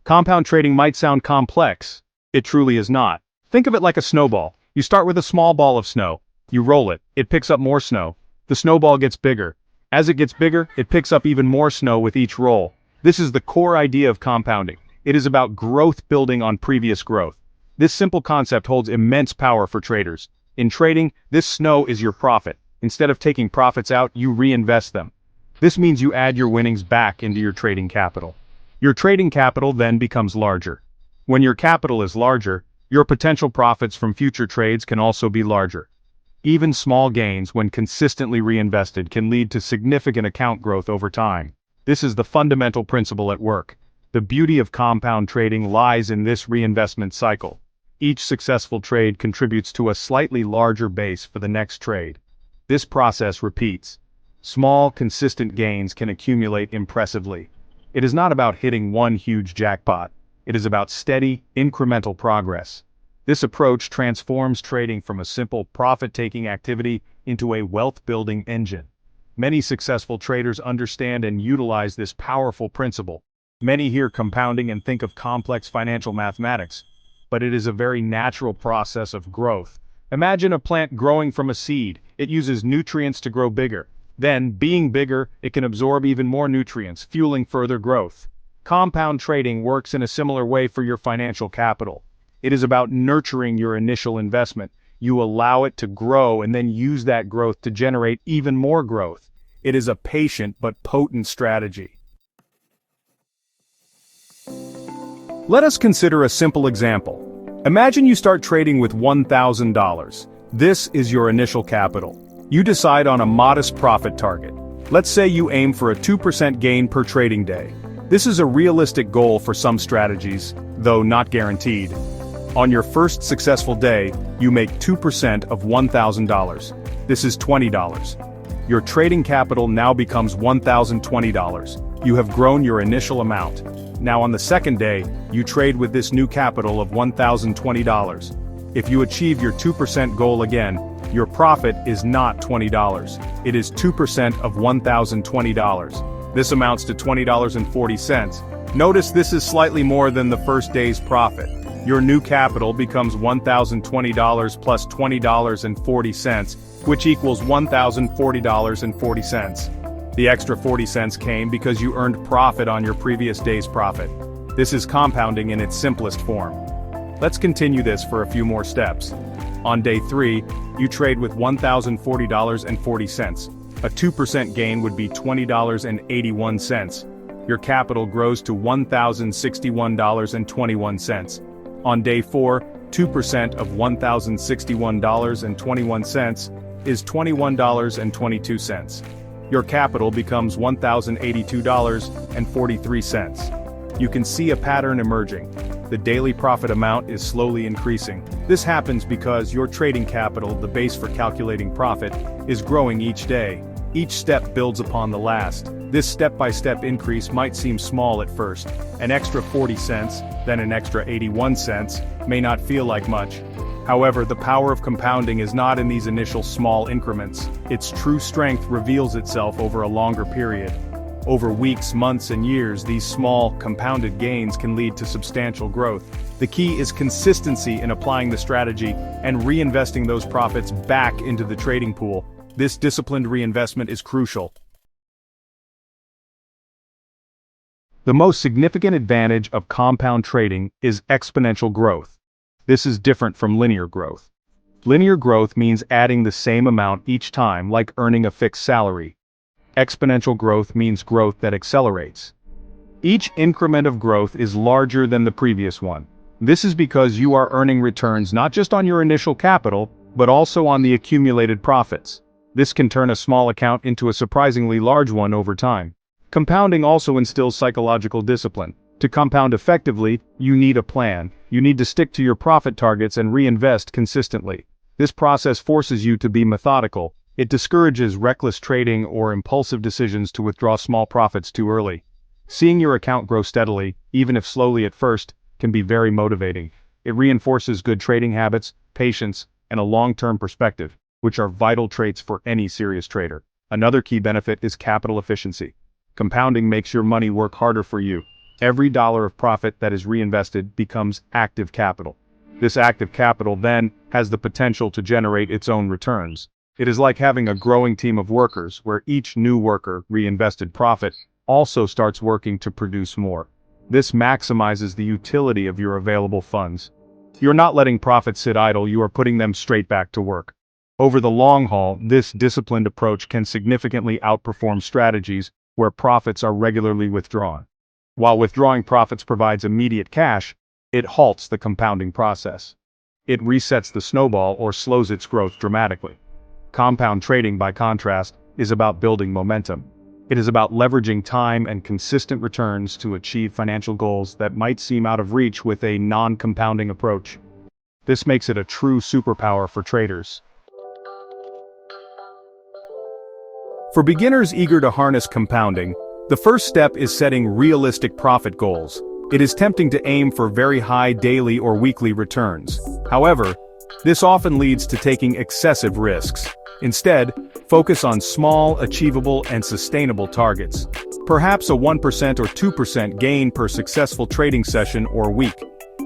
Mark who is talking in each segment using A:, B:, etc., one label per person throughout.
A: Compound trading might sound complex. It truly is not. Think of it like a snowball. You start with a small ball of snow. You roll it. It picks up more snow. The snowball gets bigger. As it gets bigger, it picks up even more snow with each roll. This is the core idea of compounding. It is about growth building on previous growth. This simple concept holds immense power for traders. In trading, this snow is your profit. Instead of taking profits out, you reinvest them. This means you add your winnings back into your trading capital. Your trading capital then becomes larger. When your capital is larger, your potential profits from future trades can also be larger. Even small gains, when consistently reinvested, can lead to significant account growth over time. This is the fundamental principle at work. The beauty of compound trading lies in this reinvestment cycle. Each successful trade contributes to a slightly larger base for the next trade. This process repeats. Small, consistent gains can accumulate impressively. It is not about hitting one huge jackpot. It is about steady, incremental progress. This approach transforms trading from a simple profit-taking activity into a wealth-building engine. Many successful traders understand and utilize this powerful principle. Many hear compounding and think of complex financial mathematics, but it is a very natural process of growth. Imagine a plant growing from a seed. It uses nutrients to grow bigger. Then, being bigger, it can absorb even more nutrients, fueling further growth. Compound trading works in a similar way for your financial capital. It is about nurturing your initial investment. You allow it to grow and then use that growth to generate even more growth. It is a patient but potent strategy. Let us consider a simple example. Imagine you start trading with $1,000. This is your initial capital. You decide on a modest profit target. Let's say you aim for a 2% gain per trading day. This is a realistic goal for some strategies, though not guaranteed. On your first successful day, you make 2% of $1,000. This is $20. Your trading capital now becomes $1,020. You have grown your initial amount. Now on the second day, you trade with this new capital of $1,020. If you achieve your 2% goal again, your profit is not $20. It is 2% of $1,020. This amounts to $20.40. Notice this is slightly more than the first day's profit. Your new capital becomes $1,020 plus $20.40, which equals $1,040.40. The extra 40 cents came because you earned profit on your previous day's profit. This is compounding in its simplest form. Let's continue this for a few more steps. On day 3, you trade with $1,040.40. A 2% gain would be $20.81. Your capital grows to $1,061.21. On day 4, 2% of $1,061.21 is $21.22. Your capital becomes $1,082.43. You can see a pattern emerging. The daily profit amount is slowly increasing. This happens because your trading capital, the base for calculating profit, is growing each day. Each step builds upon the last. This step-by-step increase might seem small at first. An extra 40 cents, then an extra 81 cents, may not feel like much. However, the power of compounding is not in these initial small increments. Its true strength reveals itself over a longer period. Over weeks, months, and years, these small, compounded gains can lead to substantial growth. The key is consistency in applying the strategy and reinvesting those profits back into the trading pool. This disciplined reinvestment is crucial. The most significant advantage of compound trading is exponential growth. This is different from linear growth. Linear growth means adding the same amount each time, like earning a fixed salary. Exponential growth means growth that accelerates. Each increment of growth is larger than the previous one. This is because you are earning returns not just on your initial capital, but also on the accumulated profits. This can turn a small account into a surprisingly large one over time. Compounding also instills psychological discipline. To compound effectively, you need a plan. You need to stick to your profit targets and reinvest consistently. This process forces you to be methodical. It discourages reckless trading or impulsive decisions to withdraw small profits too early. Seeing your account grow steadily, even if slowly at first, can be very motivating. It reinforces good trading habits, patience, and a long-term perspective, which are vital traits for any serious trader. Another key benefit is capital efficiency. Compounding makes your money work harder for you. Every dollar of profit that is reinvested becomes active capital. This active capital then has the potential to generate its own returns. It is like having a growing team of workers where each new worker, reinvested profit, also starts working to produce more. This maximizes the utility of your available funds. You're not letting profits sit idle, you are putting them straight back to work. Over the long haul, this disciplined approach can significantly outperform strategies where profits are regularly withdrawn. While withdrawing profits provides immediate cash, it halts the compounding process. It resets the snowball or slows its growth dramatically. Compound trading, by contrast, is about building momentum. It is about leveraging time and consistent returns to achieve financial goals that might seem out of reach with a non-compounding approach. This makes it a true superpower for traders. For beginners eager to harness compounding, the first step is setting realistic profit goals. It is tempting to aim for very high daily or weekly returns. However, this often leads to taking excessive risks. Instead, focus on small, achievable, and sustainable targets. Perhaps a 1% or 2% gain per successful trading session or week.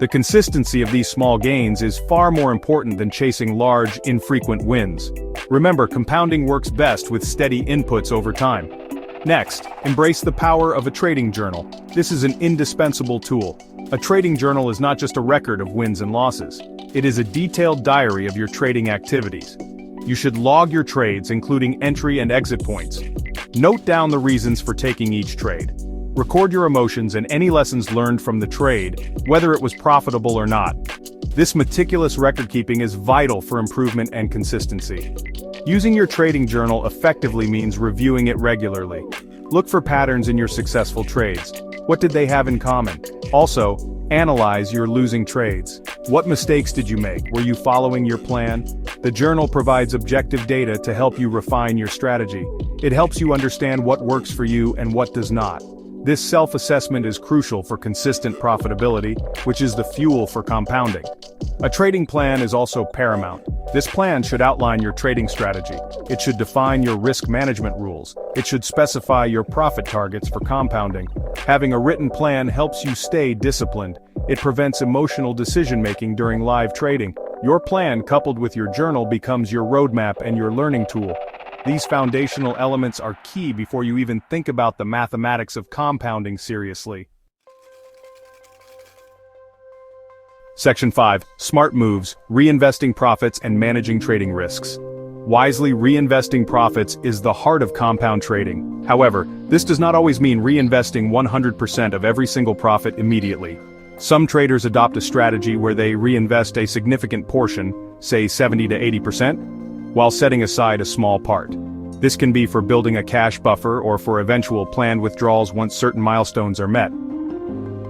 A: The consistency of these small gains is far more important than chasing large, infrequent wins. Remember, compounding works best with steady inputs over time. Next, embrace the power of a trading journal. This is an indispensable tool. A trading journal is not just a record of wins and losses. It is a detailed diary of your trading activities. You should log your trades, including entry and exit points. Note down the reasons for taking each trade. Record your emotions and any lessons learned from the trade, whether it was profitable or not. This meticulous record-keeping is vital for improvement and consistency. Using your trading journal effectively means reviewing it regularly. Look for patterns in your successful trades. What did they have in common? Also, analyze your losing trades. What mistakes did you make? Were you following your plan? The journal provides objective data to help you refine your strategy. It helps you understand what works for you and what does not. This self-assessment is crucial for consistent profitability, which is the fuel for compounding. A trading plan is also paramount. This plan should outline your trading strategy. It should define your risk management rules. It should specify your profit targets for compounding. Having a written plan helps you stay disciplined. It prevents emotional decision-making during live trading. Your plan, coupled with your journal, becomes your roadmap and your learning tool. These foundational elements are key before you even think about the mathematics of compounding seriously. Section 5. Smart moves, reinvesting profits and managing trading risks. Wisely reinvesting profits is the heart of compound trading. However, this does not always mean reinvesting 100% of every single profit immediately. Some traders adopt a strategy where they reinvest a significant portion, say 70 to 80%, while setting aside a small part. This can be for building a cash buffer or for eventual planned withdrawals once certain milestones are met.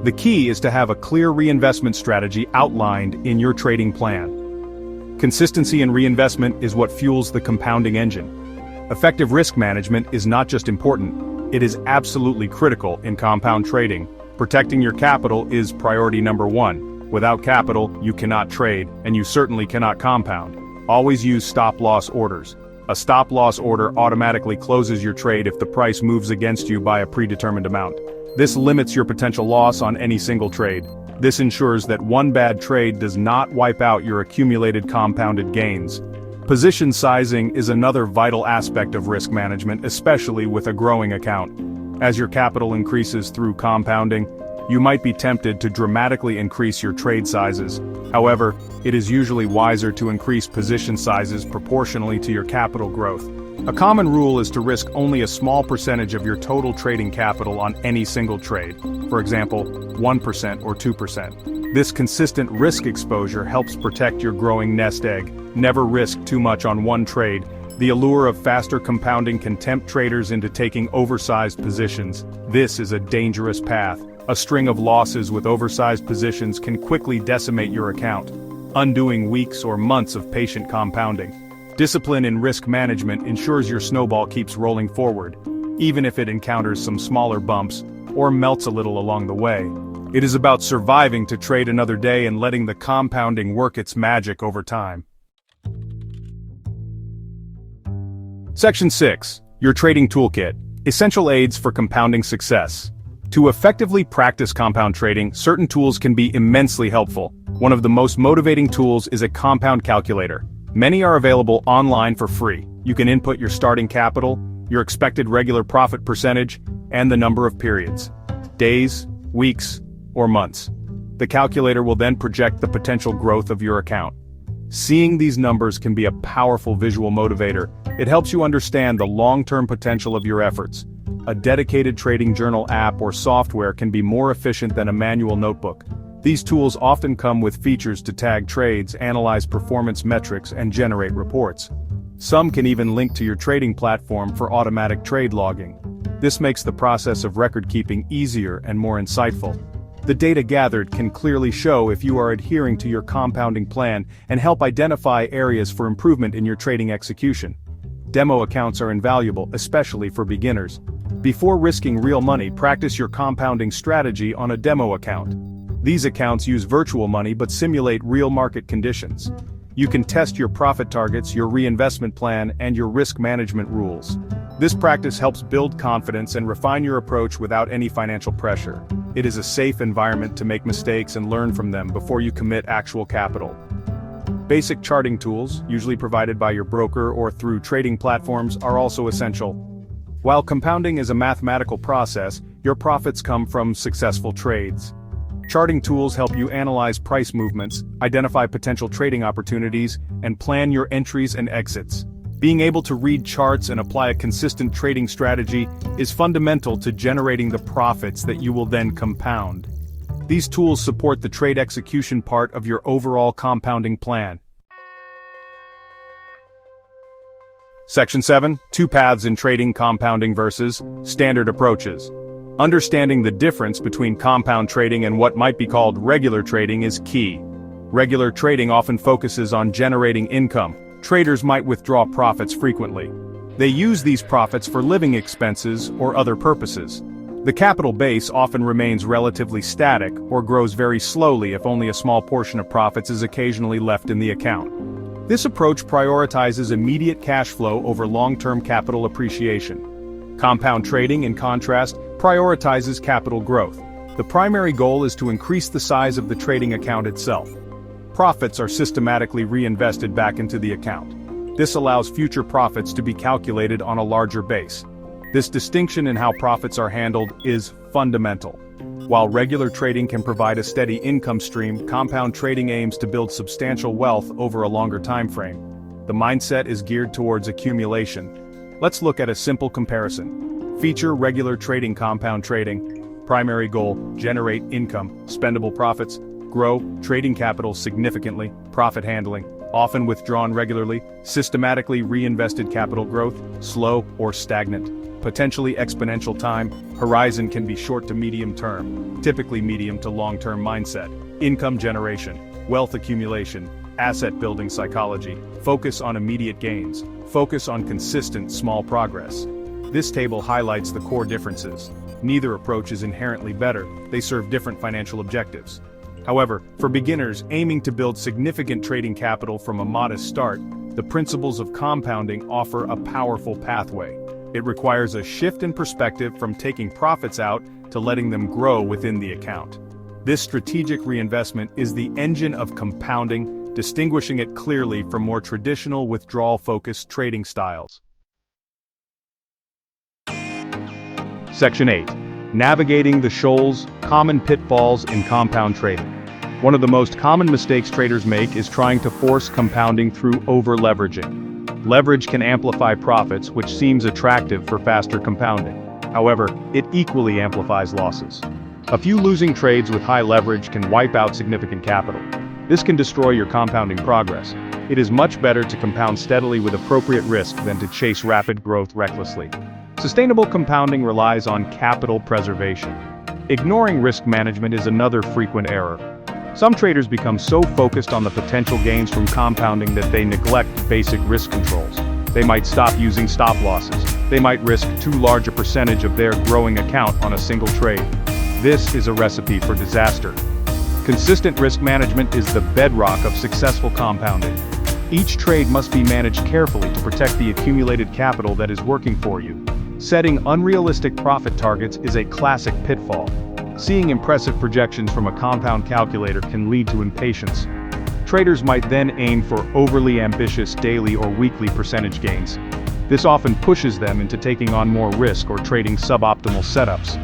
A: The key is to have a clear reinvestment strategy outlined in your trading plan. Consistency in reinvestment is what fuels the compounding engine. Effective risk management is not just important, it is absolutely critical in compound trading. Protecting your capital is priority number one. Without capital, you cannot trade, and you certainly cannot compound. Always use stop-loss orders. A stop-loss order automatically closes your trade if the price moves against you by a predetermined amount. This limits your potential loss on any single trade. This ensures that one bad trade does not wipe out your accumulated compounded gains. Position sizing is another vital aspect of risk management, especially with a growing account. As your capital increases through compounding, you might be tempted to dramatically increase your trade sizes. However, it is usually wiser to increase position sizes proportionally to your capital growth. A common rule is to risk only a small percentage of your total trading capital on any single trade, for example, 1% or 2%. This consistent risk exposure helps protect your growing nest egg. Never risk too much on one trade. The allure of faster compounding can tempt traders into taking oversized positions. This is a dangerous path. A string of losses with oversized positions can quickly decimate your account, undoing weeks or months of patient compounding. Discipline in risk management ensures your snowball keeps rolling forward, even if it encounters some smaller bumps or melts a little along the way. It is about surviving to trade another day and letting the compounding work its magic over time. Section 6. Your Trading Toolkit. Essential Aids for Compounding Success. To effectively practice compound trading, certain tools can be immensely helpful. One of the most motivating tools is a compound calculator. Many are available online for free. You can input your starting capital, your expected regular profit percentage, and the number of periods, days, weeks, or months. The calculator will then project the potential growth of your account. Seeing these numbers can be a powerful visual motivator. It helps you understand the long-term potential of your efforts. A dedicated trading journal app or software can be more efficient than a manual notebook. These tools often come with features to tag trades, analyze performance metrics, and generate reports. Some can even link to your trading platform for automatic trade logging. This makes the process of record-keeping easier and more insightful. The data gathered can clearly show if you are adhering to your compounding plan and help identify areas for improvement in your trading execution. Demo accounts are invaluable, especially for beginners. Before risking real money, practice your compounding strategy on a demo account. These accounts use virtual money but simulate real market conditions. You can test your profit targets, your reinvestment plan, and your risk management rules. This practice helps build confidence and refine your approach without any financial pressure. It is a safe environment to make mistakes and learn from them before you commit actual capital. Basic charting tools, usually provided by your broker or through trading platforms, are also essential. While compounding is a mathematical process, your profits come from successful trades. Charting tools help you analyze price movements, identify potential trading opportunities, and plan your entries and exits. Being able to read charts and apply a consistent trading strategy is fundamental to generating the profits that you will then compound. These tools support the trade execution part of your overall compounding plan. Section 7. 2 paths in trading: compounding versus standard approaches. Understanding the difference between compound trading and what might be called regular trading is key. Regular trading often focuses on generating income. Traders might withdraw profits frequently. They use these profits for living expenses or other purposes. The capital base often remains relatively static or grows very slowly if only a small portion of profits is occasionally left in the account. This approach prioritizes immediate cash flow over long-term capital appreciation. Compound trading, in contrast, prioritizes capital growth. The primary goal is to increase the size of the trading account itself. Profits are systematically reinvested back into the account. This allows future profits to be calculated on a larger base. This distinction in how profits are handled is fundamental. While regular trading can provide a steady income stream, compound trading aims to build substantial wealth over a longer time frame. The mindset is geared towards accumulation. Let's look at a simple comparison. Feature: regular trading, compound trading. Primary goal: generate income, spendable profits. Grow trading capital significantly. Profit handling: often withdrawn regularly. Systematically reinvested capital growth: slow or stagnant. Potentially exponential time. Horizon can be short to medium term, typically medium to long-term mindset. Income generation, wealth accumulation, asset building psychology. Focus on immediate gains. Focus on consistent small progress. This table highlights the core differences. Neither approach is inherently better, they serve different financial objectives. However, for beginners aiming to build significant trading capital from a modest start, the principles of compounding offer a powerful pathway. It requires a shift in perspective from taking profits out to letting them grow within the account. This strategic reinvestment is the engine of compounding, distinguishing it clearly from more traditional withdrawal-focused trading styles. Section 8. Navigating the shoals: common pitfalls in compound trading. One of the most common mistakes traders make is trying to force compounding through over-leveraging. Leverage can amplify profits, which seems attractive for faster compounding. However, it equally amplifies losses. A few losing trades with high leverage can wipe out significant capital. This can destroy your compounding progress. It is much better to compound steadily with appropriate risk than to chase rapid growth recklessly. Sustainable compounding relies on capital preservation. Ignoring risk management is another frequent error. Some traders become so focused on the potential gains from compounding that they neglect basic risk controls. They might stop using stop losses. They might risk too large a percentage of their growing account on a single trade. This is a recipe for disaster. Consistent risk management is the bedrock of successful compounding. Each trade must be managed carefully to protect the accumulated capital that is working for you. Setting unrealistic profit targets is a classic pitfall. Seeing impressive projections from a compound calculator can lead to impatience. Traders might then aim for overly ambitious daily or weekly percentage gains. This often pushes them into taking on more risk or trading suboptimal setups.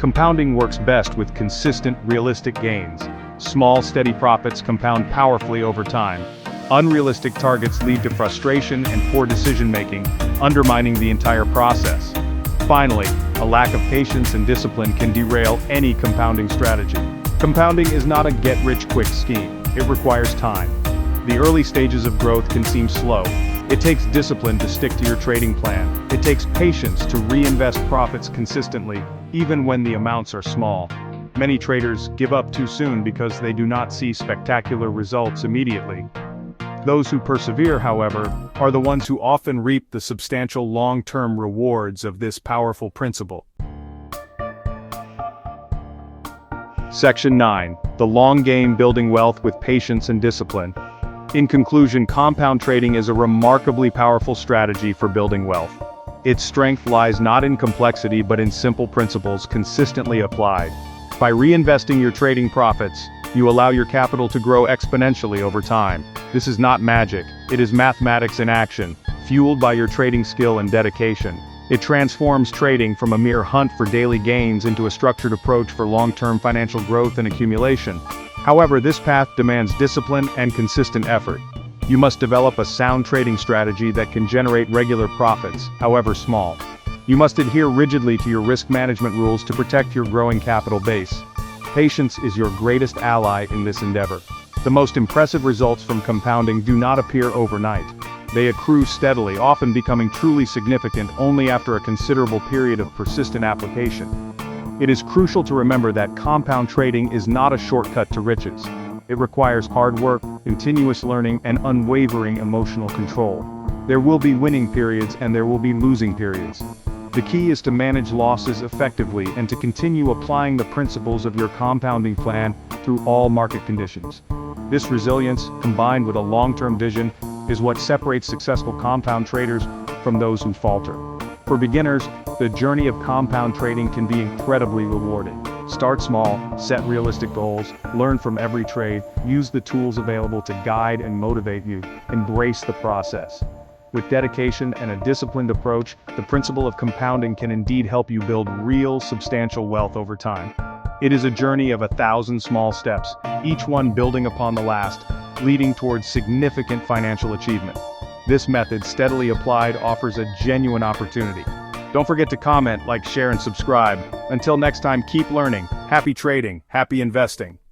A: Compounding works best with consistent, realistic gains. Small, steady profits compound powerfully over time. Unrealistic targets lead to frustration and poor decision-making, undermining the entire process. Finally, a lack of patience and discipline can derail any compounding strategy. Compounding is not a get-rich-quick scheme. It requires time. The early stages of growth can seem slow. It takes discipline to stick to your trading plan. It takes patience to reinvest profits consistently, even when the amounts are small. Many traders give up too soon because they do not see spectacular results immediately. Those who persevere, however, are the ones who often reap the substantial long-term rewards of this powerful principle. Section 9. The long game: building wealth with patience and discipline. In conclusion, compound trading is a remarkably powerful strategy for building wealth. Its strength lies not in complexity but in simple principles consistently applied. By reinvesting your trading profits, you allow your capital to grow exponentially over time. This is not magic, it is mathematics in action, fueled by your trading skill and dedication. It transforms trading from a mere hunt for daily gains into a structured approach for long-term financial growth and accumulation. However, this path demands discipline and consistent effort. You must develop a sound trading strategy that can generate regular profits, however small. You must adhere rigidly to your risk management rules to protect your growing capital base. Patience is your greatest ally in this endeavor. The most impressive results from compounding do not appear overnight. They accrue steadily, often becoming truly significant only after a considerable period of persistent application. It is crucial to remember that compound trading is not a shortcut to riches. It requires hard work, continuous learning, and unwavering emotional control. There will be winning periods and there will be losing periods. The key is to manage losses effectively and to continue applying the principles of your compounding plan through all market conditions. This resilience, combined with a long-term vision, is what separates successful compound traders from those who falter. For beginners, the journey of compound trading can be incredibly rewarding. Start small, set realistic goals, learn from every trade, use the tools available to guide and motivate you, embrace the process. With dedication and a disciplined approach, the principle of compounding can indeed help you build real, substantial wealth over time. It is a journey of 1,000 small steps, each one building upon the last, leading towards significant financial achievement. This method, steadily applied, offers a genuine opportunity. Don't forget to comment, like, share, and subscribe. Until next time, keep learning, happy trading, happy investing.